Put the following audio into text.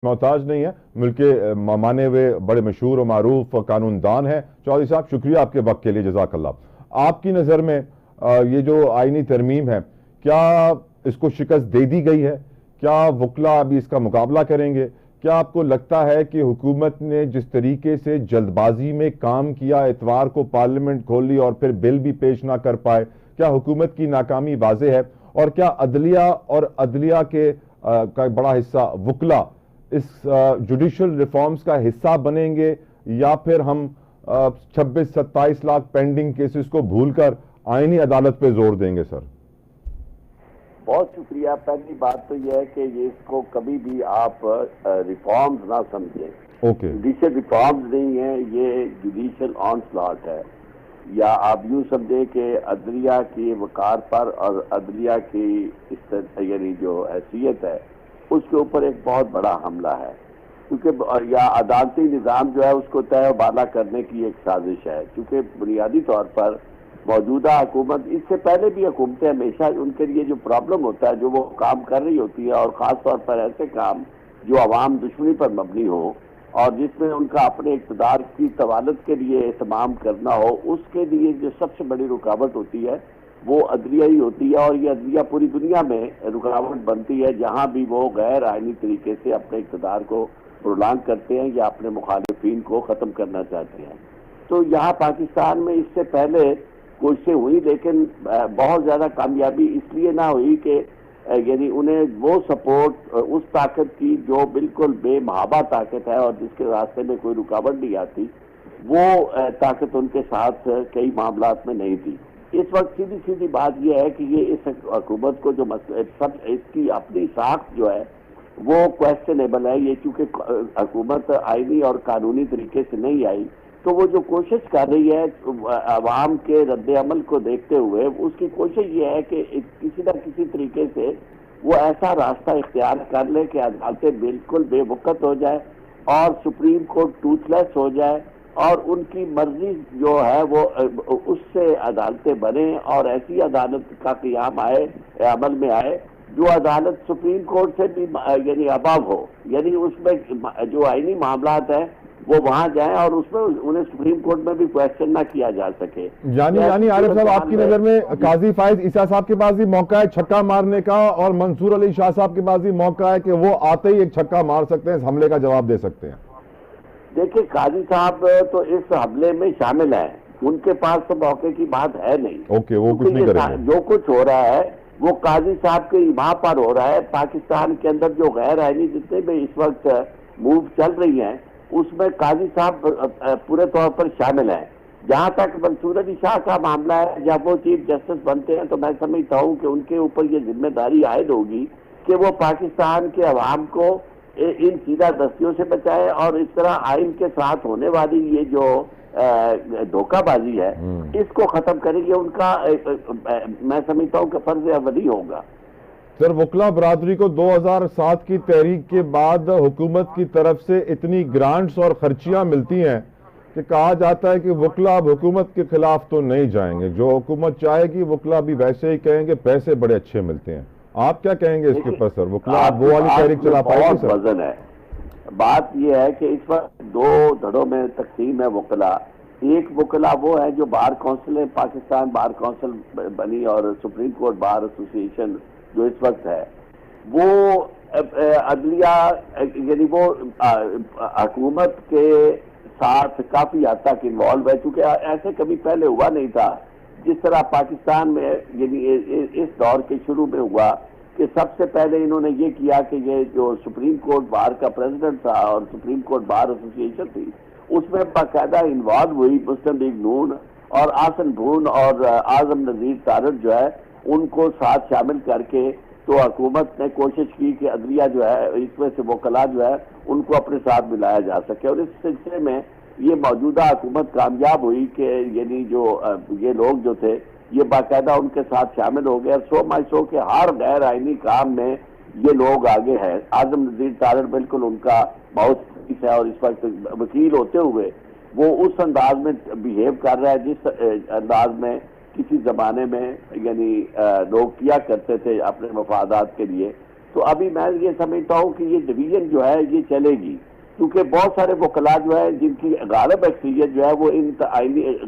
मोहताज नहीं है, मुल्क के माने हुए बड़े मशहूर और मारूफ कानून दान हैं। चौधरी साहब, शुक्रिया आपके वक्त के लिए, जज़ाकल्लाह। आपकी नज़र में ये जो आईनी तरमीम है, क्या इसको शिकस्त दे दी गई है? क्या वकला अभी इसका मुकाबला करेंगे? क्या आपको लगता है कि हुकूमत ने जिस तरीके से जल्दबाजी में काम किया, इतवार को पार्लियामेंट खोल ली और फिर बिल भी पेश ना कर पाए, क्या हुकूमत की नाकामी वाज़ेह है? और क्या अदलिया के का बड़ा हिस्सा वकला इस जुडिशल रिफॉर्म्स का हिस्सा बनेंगे, या फिर हम 26-27 लाख पेंडिंग केसेस को भूलकर आईनी अदालत पे जोर देंगे? सर बहुत शुक्रिया। पहली बात तो यह है कि ये इसको कभी भी आप रिफॉर्म्स ना समझें। ओके, जुडिशियल रिफॉर्म्स नहीं है, ये जुडिशियल ऑनस्लॉट है। या आप यूं समझें कि अदलिया की वकार पर और अदलिया की यानी जो हैसियत है उसके ऊपर एक बहुत बड़ा हमला है, क्योंकि या अदालती निज़ाम जो है उसको तय बाला करने की एक साजिश है। क्योंकि बुनियादी तौर पर मौजूदा हुकूमत, इससे पहले भी हुकूमतें हमेशा उनके लिए जो प्रॉब्लम होता है, जो वो काम कर रही होती है, और ख़ास तौर पर ऐसे काम जो अवाम दुश्मनी पर मबनी हो और जिसमें उनका अपने इक़्तिदार की तवालत के लिए एहतमाम करना हो, उसके लिए जो सबसे बड़ी रुकावट होती है वो अदलिया ही होती है। और ये अदलिया पूरी दुनिया में रुकावट बनती है जहां भी वो गैर आईनी तरीके से अपने इक़्तिदार को प्रोलांग करते हैं या अपने मुखालिफिन को ख़त्म करना चाहते हैं। तो यहाँ पाकिस्तान में इससे पहले कोशिशें हुई, लेकिन बहुत ज़्यादा कामयाबी इसलिए ना हुई कि यानी उन्हें वो सपोर्ट उस ताकत की जो बिल्कुल बेमहाबा ताकत है और जिसके रास्ते में कोई रुकावट नहीं आती, वो ताकत उनके साथ कई मामलात में नहीं थी। इस वक्त सीधी सीधी बात यह है कि ये इस हुकूमत को जो सब इसकी अपनी साख जो है वो क्वेश्चनेबल है। ये चूंकि हुकूमत आईनी और कानूनी तरीके से नहीं आई, तो वो जो कोशिश कर रही है अवाम के रद्द अमल को देखते हुए, उसकी कोशिश ये है कि किसी न किसी तरीके से वो ऐसा रास्ता इख्तियार कर ले कि अदालतें बिल्कुल बेवकत हो जाए और सुप्रीम कोर्ट टूथलेस हो जाए और उनकी मर्जी जो है वो उससे अदालतें बने और ऐसी अदालत का क़याम आए, अमल में आए जो अदालत सुप्रीम कोर्ट से भी यानी अबव हो, यानी उसमें जो आईनी मामलात हैं वो वहां जाएं और उसमें उन्हें सुप्रीम कोर्ट में भी क्वेश्चन ना किया जा सके। यानी आरिफ साहब, आपकी नजर में काजी फायज ईसा साहब के पास भी मौका है छक्का मारने का, और मंसूर अली शाह साहब के पास भी मौका है कि वो आते ही एक छक्का मार सकते हैं, इस हमले का जवाब दे सकते हैं? देखिए, काजी साहब तो इस हमले में शामिल हैं, उनके पास तो मौके की बात है नहीं। ओके, वो कुछ नहीं करेंगे। जो कुछ हो रहा है वो काजी साहब के इमाम पर हो रहा है। पाकिस्तान के अंदर जो गैर आईनी जितने भी इस वक्त मूव चल रही हैं उसमें काजी साहब पूरे तौर पर शामिल हैं। जहां तक मंसूर अली शाह का मामला है, जब वो चीफ जस्टिस बनते हैं तो मैं समझता हूं कि उनके ऊपर ये जिम्मेदारी आयद होगी कि वो पाकिस्तान के अवाम को इन सीधा दस्तियों से बचाए और इस तरह आइन के साथ होने वाली ये जो धोखाबाजी है इसको खत्म करेंगे। उनका मैं समझता हूं कि फर्ज अवली होगा। सर, वकला बरादरी को 2007 की तहरीक के बाद हुकूमत की तरफ से इतनी ग्रांट्स और खर्चियां मिलती हैं कि कहा जाता है कि वकला अब हुकूमत के खिलाफ तो नहीं जाएंगे, जो हुकूमत चाहेगी वकला भी वैसे ही कहेंगे, पैसे बड़े अच्छे मिलते हैं। आप क्या कहेंगे इसके ऊपर सर? वकला वो वाली तहरीक चला पाएगी सर? वजन है। बात यह है कि इस वक्त दो धड़ों में तकसीम है वकला। एक वकला वो है जो बार काउंसिल है, पाकिस्तान बार काउंसिल बनी और सुप्रीम कोर्ट बार एसोसिएशन जो इस वक्त है, वो अदलिया यानी वो हुकूमत के साथ काफी हद तक इन्वॉल्व है, चूंकि ऐसे कभी पहले हुआ नहीं था जिस तरह पाकिस्तान में यानी इस दौर के शुरू में हुआ कि सबसे पहले इन्होंने ये किया कि ये जो सुप्रीम कोर्ट बार का प्रेसिडेंट था और सुप्रीम कोर्ट बार एसोसिएशन थी उसमें बाकायदा इन्वॉल्व हुई मुस्लिम लीग नून और आसन भून और आजम नजीर तारड़ जो है उनको साथ शामिल करके तो हुकूमत ने कोशिश की कि अदलिया जो है इसमें से वकला जो है उनको अपने साथ मिलाया जा सके। और इस सिलसिले में ये मौजूदा हुकूमत कामयाब हुई कि यानी जो ये लोग जो थे ये बाकायदा उनके साथ शामिल हो गए। सो माई सो के हर गैर आईनी काम में ये लोग आगे हैं। आजम नजीर तारड़ बिल्कुल उनका बहुत है और इस वक्त वकील होते हुए वो उस अंदाज में बिहेव कर रहा है जिस अंदाज में किसी जमाने में यानी लोग किया करते थे अपने मफादात के लिए। تو ابھی میں یہ سمجھتا ہوں کہ یہ ڈویژن جو ہے یہ چلے گی، کیونکہ بہت سارے وکلاء جو ہے جن کی غالب اکثریت جو ہے وہ ان آئینی